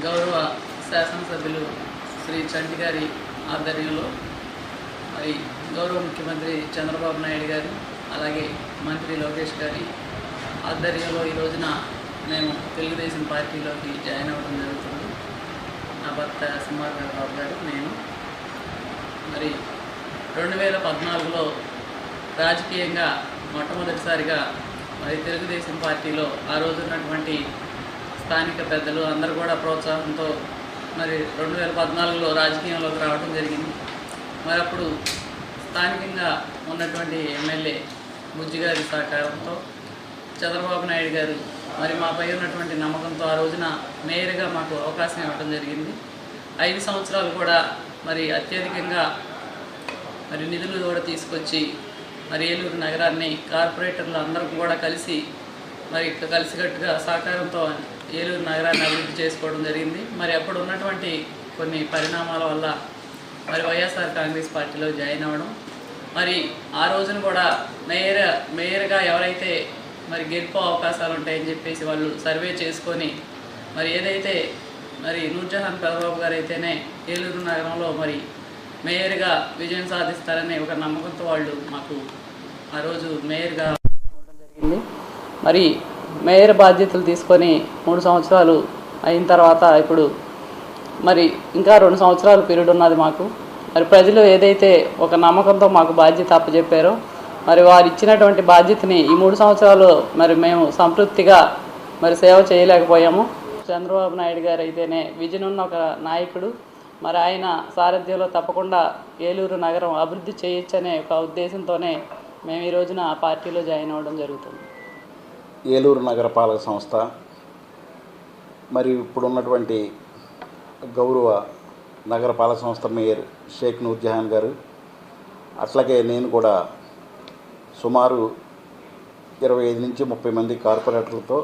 గౌరవ శాసనసభ్యులు శ్రీ చంటి గారి ఆధ్వర్యంలో మరి గౌరవ ముఖ్యమంత్రి చంద్రబాబు నాయుడు గారు అలాగే మంత్రి లోకేష్ గారి ఆధ్వర్యంలో ఈ రోజున మేము తెలుగుదేశం పార్టీలోకి జాయిన్ అవ్వడం జరుగుతుంది. నా భర్త సింహాద్రి బాబు గారు, నేను మరి 2014లో రాజకీయంగా మొట్టమొదటిసారిగా మరి తెలుగుదేశం పార్టీలో ఆ రోజు ఉన్నటువంటి స్థానిక పెద్దలు అందరూ కూడా ప్రోత్సాహంతో మరి 2014లో రాజకీయంలోకి రావడం జరిగింది. మరి అప్పుడు స్థానికంగా ఉన్నటువంటి ఎమ్మెల్యే బుజ్జిగారి సహకారంతో చంద్రబాబు నాయుడు గారు మరి మాపై ఉన్నటువంటి నమ్మకంతో ఆ రోజున మేయర్గా మాకు అవకాశం ఇవ్వడం జరిగింది. 5 సంవత్సరాలు కూడా మరి అత్యధికంగా మరి నిధులు కూడా తీసుకొచ్చి మరి ఏలూరు నగరాన్ని కార్పొరేటర్లు అందరూ కూడా కలిసి మరి కలిసికట్టుగా సహకారంతో ఏలూరు నగరాన్ని అభివృద్ధి చేసుకోవడం జరిగింది. మరి అప్పుడు ఉన్నటువంటి కొన్ని పరిణామాల వల్ల మరి వైఎస్ఆర్ కాంగ్రెస్ పార్టీలో జాయిన్ అవ్వడం, మరి ఆ రోజున కూడా మేయర్గా ఎవరైతే మరి గెలుపు అవకాశాలు ఉంటాయని చెప్పేసి వాళ్ళు సర్వే చేసుకొని మరి ఏదైతే మరి నూర్జహాన్ పెదబాబు గారు అయితేనే ఏలూరు నగరంలో మరి మేయర్గా విజయం సాధిస్తారనే ఒక నమ్మకంతో వాళ్ళు మాకు ఆ రోజు మేయర్గా ఉండడం జరిగింది. మరి మేయర్ బాధ్యతలు తీసుకొని 3 సంవత్సరాలు అయిన తర్వాత ఇప్పుడు మరి ఇంకా 2 సంవత్సరాలు పీరియడ్ ఉన్నది మాకు. మరి ప్రజలు ఏదైతే ఒక నమ్మకంతో మాకు బాధ్యత అప్పచెప్పారో మరి వారు ఇచ్చినటువంటి బాధ్యతని ఈ 3 సంవత్సరాలు మరి మేము సంతృప్తిగా మరి సేవ చేయలేకపోయాము. చంద్రబాబు నాయుడు గారు అయితేనే విజన్ ఉన్న ఒక నాయకుడు. మరి ఆయన సారథ్యంలో తప్పకుండా ఏలూరు నగరం అభివృద్ధి చేయొచ్చనే ఒక ఉద్దేశంతోనే మేము ఈ రోజున ఆ పార్టీలో జాయిన్ అవ్వడం జరుగుతుంది. ఏలూరు నగరపాలక సంస్థ మరి ఇప్పుడున్నటువంటి గౌరవ నగరపాలక సంస్థ మేయర్ షేక్ నూర్జహాన్ గారు, అట్లాగే నేను కూడా సుమారు 25 నుంచి 30 మంది కార్పొరేటర్లతో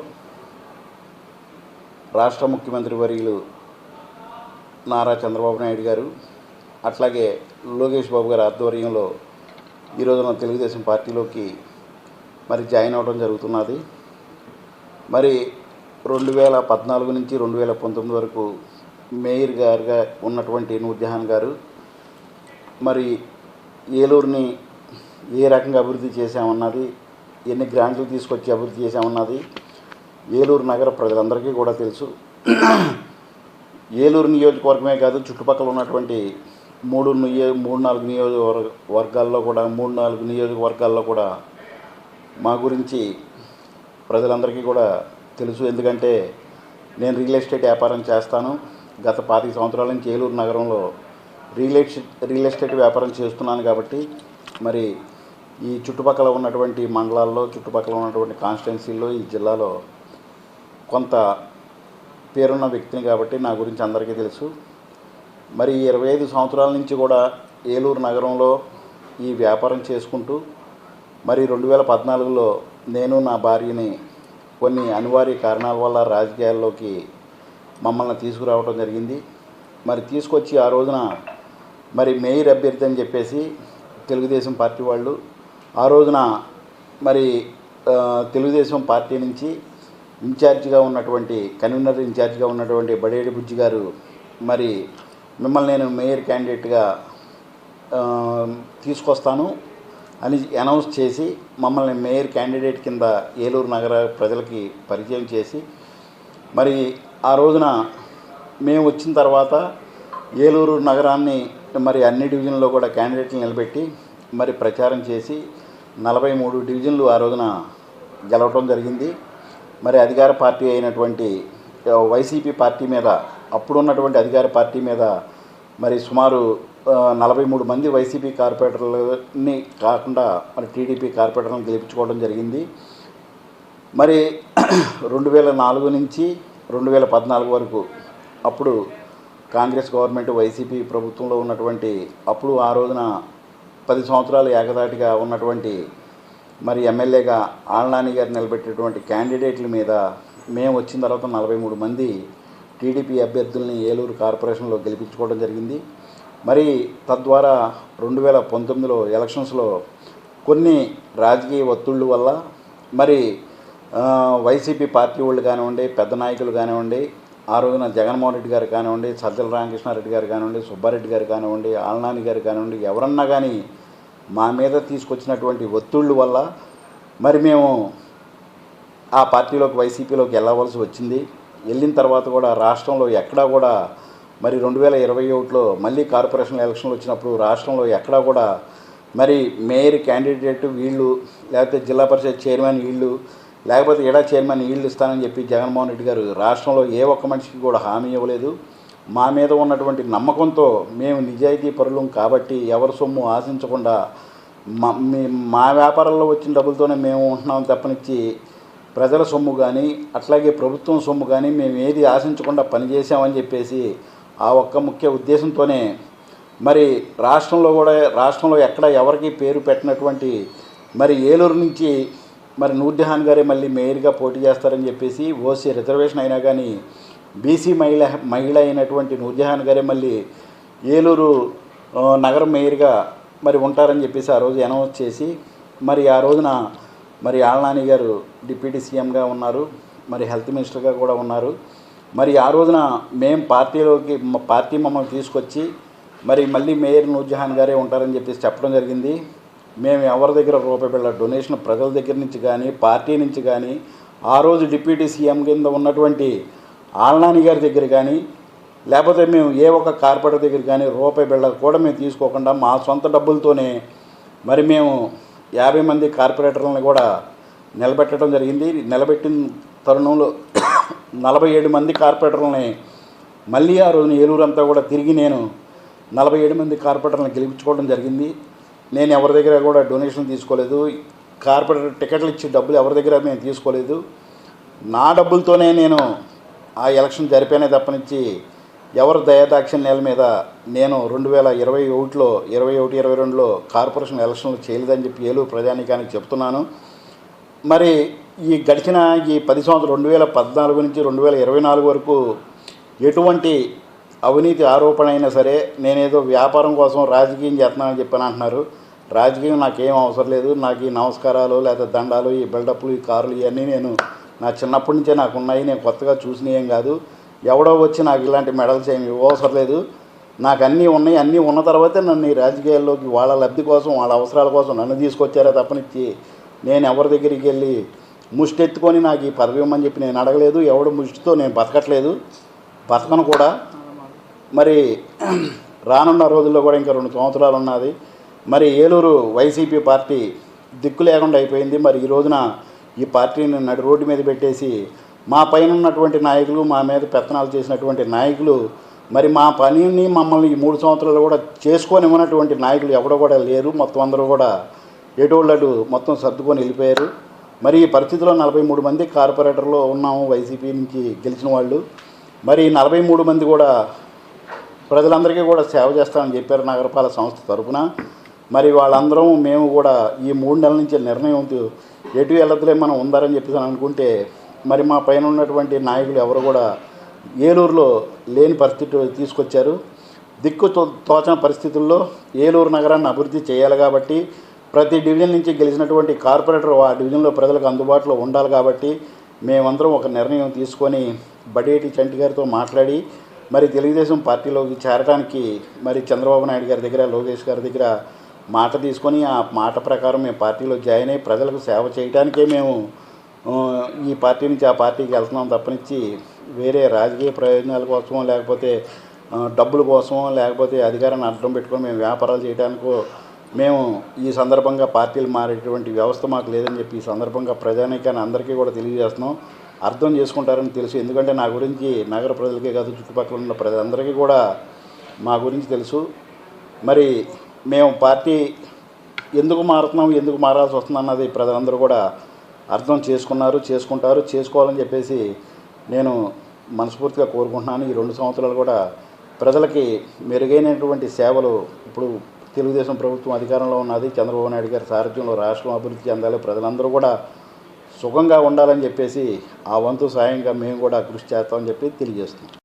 రాష్ట్ర ముఖ్యమంత్రి వర్యులు నారా చంద్రబాబు నాయుడు గారు అట్లాగే లోకేష్ బాబు గారి ఆధ్వర్యంలో ఈ రోజున తెలుగుదేశం పార్టీలోకి మరి జాయిన్ అవ్వడం జరుగుతున్నది. మరి 2014 నుంచి 2019 వరకు మేయర్ గారుగా ఉన్నటువంటి నూర్జహాన్ గారు మరి ఏలూరుని ఏ రకంగా అభివృద్ధి చేశామన్నది, ఎన్ని గ్రాంట్లు తీసుకొచ్చి అభివృద్ధి చేశామన్నది ఏలూరు నగర ప్రజలందరికీ కూడా తెలుసు. ఏలూరు నియోజకవర్గమే కాదు, చుట్టుపక్కల ఉన్నటువంటి 3-4 నియోజకవర్గాల్లో కూడా మా గురించి ప్రజలందరికీ కూడా తెలుసు. ఎందుకంటే నేను రియల్ ఎస్టేట్ వ్యాపారం చేస్తాను. గత 25 సంవత్సరాల నుంచి ఏలూరు నగరంలో రియల్ ఎస్టేట్ వ్యాపారం చేస్తున్నాను. కాబట్టి మరి ఈ చుట్టుపక్కల ఉన్నటువంటి మండలాల్లో, చుట్టుపక్కల ఉన్నటువంటి కాన్స్టిట్యున్సీల్లో, ఈ జిల్లాలో కొంత పేరున్న వ్యక్తిని కాబట్టి నా గురించి అందరికీ తెలుసు. మరి 25 సంవత్సరాల నుంచి కూడా ఏలూరు నగరంలో ఈ వ్యాపారం చేసుకుంటూ మరి 2014లో నేను నా భార్యని కొన్ని అనివార్య కారణాల వల్ల రాజకీయాల్లోకి మమ్మల్ని తీసుకురావడం జరిగింది. మరి తీసుకొచ్చి ఆ రోజున మరి మేయర్ అభ్యర్థి అని చెప్పేసి తెలుగుదేశం పార్టీ వాళ్ళు ఆ రోజున మరి తెలుగుదేశం పార్టీ నుంచి ఇన్ఛార్జిగా ఉన్నటువంటి కన్వీనర్ ఇన్ఛార్జిగా ఉన్నటువంటి బడేడి బుజ్జి గారు మరి మిమ్మల్ని నేను మేయర్ క్యాండిడేట్గా తీసుకొస్తాను అని అనౌన్స్ చేసి మమ్మల్ని మేయర్ క్యాండిడేట్ కింద ఏలూరు నగర ప్రజలకి పరిచయం చేసి మరి ఆ రోజున మేము వచ్చిన తర్వాత ఏలూరు నగరాన్ని మరి అన్ని డివిజన్లో కూడా క్యాండిడేట్లు నిలబెట్టి మరి ప్రచారం చేసి 43 డివిజన్లు ఆ రోజున గెలవటం జరిగింది. మరి అధికార పార్టీ అయినటువంటి వైసీపీ పార్టీ మీద, అప్పుడున్నటువంటి అధికార పార్టీ మీద మరి సుమారు 43 మంది వైసీపీ కార్పొరేటర్లని కాకుండా మరి టీడీపీ కార్పొరేటర్లను గెలిపించుకోవడం జరిగింది. మరి 2004 నుంచి 2014 వరకు అప్పుడు కాంగ్రెస్ గవర్నమెంట్ వైసీపీ ప్రభుత్వంలో ఉన్నటువంటి అప్పుడు ఆ రోజున 10 సంవత్సరాలు ఏకదాటిగా ఉన్నటువంటి మరి ఎమ్మెల్యేగా ఆళ్నాని గారు నిలబెట్టేటువంటి క్యాండిడేట్ల మీద మేము వచ్చిన తర్వాత 43 మంది టీడీపీ అభ్యర్థుల్ని ఏలూరు కార్పొరేషన్లో గెలిపించుకోవడం జరిగింది. మరి తద్వారా 2019లో ఎలక్షన్స్లో కొన్ని రాజకీయ ఒత్తిళ్ల వల్ల మరి వైసీపీ పార్టీ వాళ్ళు కానివ్వండి, పెద్ద నాయకులు కానివ్వండి, ఆ రోజున జగన్మోహన్ రెడ్డి గారు కానివ్వండి, సజ్జల రామకృష్ణారెడ్డి గారు కానివ్వండి, సుబ్బారెడ్డి గారు కానివ్వండి, ఆళ్నాని గారు కానివ్వండి, ఎవరన్నా కానీ మా మీద తీసుకొచ్చినటువంటి ఒత్తిళ్ళ వల్ల మరి మేము ఆ పార్టీలోకి వైసీపీలోకి వెళ్ళవలసి వచ్చింది. వెళ్ళిన తర్వాత కూడా రాష్ట్రంలో ఎక్కడా కూడా మరి 2021లో మళ్ళీ కార్పొరేషన్ ఎలక్షన్లు వచ్చినప్పుడు రాష్ట్రంలో ఎక్కడా కూడా మరి మేయర్ క్యాండిడేట్ వీళ్ళు, లేకపోతే జిల్లా పరిషత్ చైర్మన్ వీళ్ళు, లేకపోతే ఏడా చైర్మన్ వీళ్ళు ఇస్తానని చెప్పి జగన్మోహన్ రెడ్డి గారు రాష్ట్రంలో ఏ ఒక్క మనిషికి కూడా హామీ ఇవ్వలేదు. మా మీద ఉన్నటువంటి నమ్మకంతో మేము నిజాయితీ పరులం కాబట్టి ఎవరి సొమ్ము ఆశించకుండా మా వ్యాపారంలో వచ్చిన డబ్బులతోనే మేము ఉంటున్నాం తప్పనిచ్చి ప్రజల సొమ్ము కానీ అట్లాగే ప్రభుత్వం సొమ్ము కానీ మేము ఏది ఆశించకుండా పనిచేసామని చెప్పేసి ఆ ఒక్క ముఖ్య ఉద్దేశంతోనే మరి రాష్ట్రంలో ఎక్కడ ఎవరికి పేరు పెట్టినటువంటి మరి ఏలూరు నుంచి మరి నూర్జహాన్ గారే మళ్ళీ మేయర్గా పోటీ చేస్తారని చెప్పేసి ఓసీ రిజర్వేషన్ అయినా కానీ బీసీ మహిళ అయినటువంటి నూర్జహాన్ గారే మళ్ళీ ఏలూరు నగరం మేయర్గా మరి ఉంటారని చెప్పేసి ఆ రోజు అనౌన్స్ చేసి మరి ఆ రోజున మరి ఆళ్నాని గారు డిప్యూటీ సీఎంగా ఉన్నారు, మరి హెల్త్ మినిస్టర్గా కూడా ఉన్నారు. మరి ఆ రోజున మేము పార్టీ మమ్మల్ని తీసుకొచ్చి మరి మళ్ళీ మేయర్ నూర్జహాన్ గారే ఉంటారని చెప్పేసి చెప్పడం జరిగింది. మేము ఎవరి దగ్గర రూపాయి బిళ్ళ డొనేషన్ ప్రజల దగ్గర నుంచి కానీ పార్టీ నుంచి కానీ ఆ రోజు డిప్యూటీ సీఎం కింద ఉన్నటువంటి ఆళ్నాని గారి దగ్గర కానీ లేకపోతే మేము ఏ ఒక్క కార్పొరేటర్ దగ్గర కానీ రూపాయి బిళ్ళ కూడా మేము తీసుకోకుండా మా సొంత డబ్బులతోనే మరి మేము 50 మంది కార్పొరేటర్లను కూడా నిలబెట్టడం జరిగింది. నిలబెట్టిన తరుణంలో 47 మంది కార్పొరేటర్లని మళ్ళీ ఆ రోజున ఏలూరు అంతా కూడా తిరిగి నేను 47 మంది కార్పొరేటర్లను గెలిపించుకోవడం జరిగింది. నేను ఎవరి దగ్గర కూడా డొనేషన్ తీసుకోలేదు, కార్పొరేటర్ టికెట్లు ఇచ్చి డబ్బులు ఎవరి దగ్గర మేము తీసుకోలేదు. నా డబ్బులతోనే నేను ఆ ఎలక్షన్ జరిపానే తప్పనిచ్చి ఎవరు దయాదాక్షిణ్యాల మీద నేను 2021లో 22లో కార్పొరేషన్ ఎలక్షన్లు చేయలేదని చెప్పి ఏలూరు ప్రజానీకానికి చెప్తున్నాను. మరి ఈ గడిచిన ఈ 10 సంవత్సరాలు 2014 నుంచి 2024 వరకు ఎటువంటి అవినీతి ఆరోపణ అయినా సరే నేనేదో వ్యాపారం కోసం రాజకీయం చేస్తున్నానని చెప్పని అంటున్నారు. రాజకీయం నాకేం అవసరం లేదు. నాకు ఈ నమస్కారాలు లేకపోతే దండాలు, ఈ బిల్డప్లు, ఈ కార్లు ఇవన్నీ నేను నా చిన్నప్పటి నుంచే నాకు ఉన్నాయి. నేను కొత్తగా చూసినవి ఏం కాదు. ఎవడో వచ్చి నాకు ఇలాంటి మెడల్స్ ఏమి అవసరం లేదు. నాకు అన్నీ ఉన్నాయి. అన్నీ ఉన్న తర్వాతే నన్ను ఈ రాజకీయాల్లోకి వాళ్ళ లబ్ధి కోసం వాళ్ళ అవసరాల కోసం నన్ను తీసుకొచ్చారే తప్పనిచ్చి నేను ఎవరి దగ్గరికి వెళ్ళి ముష్టి ఎత్తుకొని నాకు ఈ పదవి ఇవ్వమని చెప్పి నేను అడగలేదు. ఎవడు ముష్టితో నేను బతకట్లేదు, బతకను కూడా. మరి రానున్న రోజుల్లో కూడా ఇంకా 2 సంవత్సరాలు ఉన్నది. మరి ఏలూరు వైసీపీ పార్టీ దిక్కు లేకుండా అయిపోయింది. మరి ఈ రోజున ఈ పార్టీని నడి రోడ్డు మీద పెట్టేసి మా పైన ఉన్నటువంటి నాయకులు, మా మీద పెత్తనాలు చేసినటువంటి నాయకులు, మరి మా పనిని మమ్మల్ని ఈ 3 సంవత్సరాలు కూడా చేసుకొని ఉన్నటువంటి నాయకులు ఎవడో కూడా లేరు. మొత్తం అందరూ కూడా ఎటోళ్ళటు మొత్తం సర్దుకొని వెళ్ళిపోయారు. మరి ఈ పరిస్థితిలో 43 మంది కార్పొరేటర్లు ఉన్నాము వైసీపీ నుంచి గెలిచిన వాళ్ళు. మరి 43 మంది కూడా ప్రజలందరికీ కూడా సేవ చేస్తామని చెప్పారు నగరపాలక సంస్థ తరఫున. మరి వాళ్ళందరం మేము కూడా ఈ 3 నెలల నుంచి నిర్ణయం ఎటు వెళ్ళదులే మనం ఉందారని చెప్పేసి అనుకుంటే మరి మా పైన ఉన్నటువంటి నాయకులు ఎవరు కూడా ఏలూరులో లేని పరిస్థితి తీసుకొచ్చారు. దిక్కు తోచని పరిస్థితుల్లో ఏలూరు నగరాన్ని అభివృద్ధి చేయాలి కాబట్టి ప్రతి డివిజన్ నుంచి గెలిచినటువంటి కార్పొరేటర్ ఆ డివిజన్లో ప్రజలకు అందుబాటులో ఉండాలి కాబట్టి మేమందరం ఒక నిర్ణయం తీసుకొని బడేటి చంటి గారితో మాట్లాడి మరి తెలుగుదేశం పార్టీలోకి చేరడానికి మరి చంద్రబాబు నాయుడు గారి దగ్గర, లోకేష్ గారి దగ్గర మాట తీసుకొని ఆ మాట ప్రకారం మేము పార్టీలో జాయిన్ అయ్యి ప్రజలకు సేవ చేయడానికే మేము ఈ పార్టీ నుంచి ఆ పార్టీకి వెళ్తున్నాం తప్పనిచ్చి వేరే రాజకీయ ప్రయోజనాల కోసమో లేకపోతే డబ్బుల కోసమో లేకపోతే అధికారాన్ని అడ్డం పెట్టుకొని మేము వ్యాపారాలు చేయడానికో మేము ఈ సందర్భంగా పార్టీలు మారేటువంటి వ్యవస్థ మాకు లేదని చెప్పి ఈ సందర్భంగా ప్రజానీకాన్ని అందరికీ కూడా తెలియజేస్తున్నాం. అర్థం చేసుకుంటారని తెలుసు. ఎందుకంటే నా గురించి నగర ప్రజలకే కాదు చుట్టుపక్కల ఉన్న ప్రజలందరికీ కూడా మా గురించి తెలుసు. మరి మేము పార్టీ ఎందుకు మారుతున్నాం, ఎందుకు మారాల్సి వస్తుందన్నది ప్రజలందరూ కూడా అర్థం చేసుకుంటారు, చేసుకోవాలని చెప్పేసి నేను మనస్ఫూర్తిగా కోరుకుంటున్నాను. ఈ 2 సంవత్సరాలు కూడా ప్రజలకి మెరుగైనటువంటి సేవలు ఇప్పుడు తెలుగుదేశం ప్రభుత్వం అధికారంలో ఉన్నది. చంద్రబాబు నాయుడు గారి సారథ్యంలో రాష్ట్రం అభివృద్ధి చెందాలి, ప్రజలందరూ కూడా సుఖంగా ఉండాలని చెప్పేసి ఆ వంతు సాయంగా మేము కూడా కృషి చేస్తామని చెప్పి తెలియజేస్తున్నాం.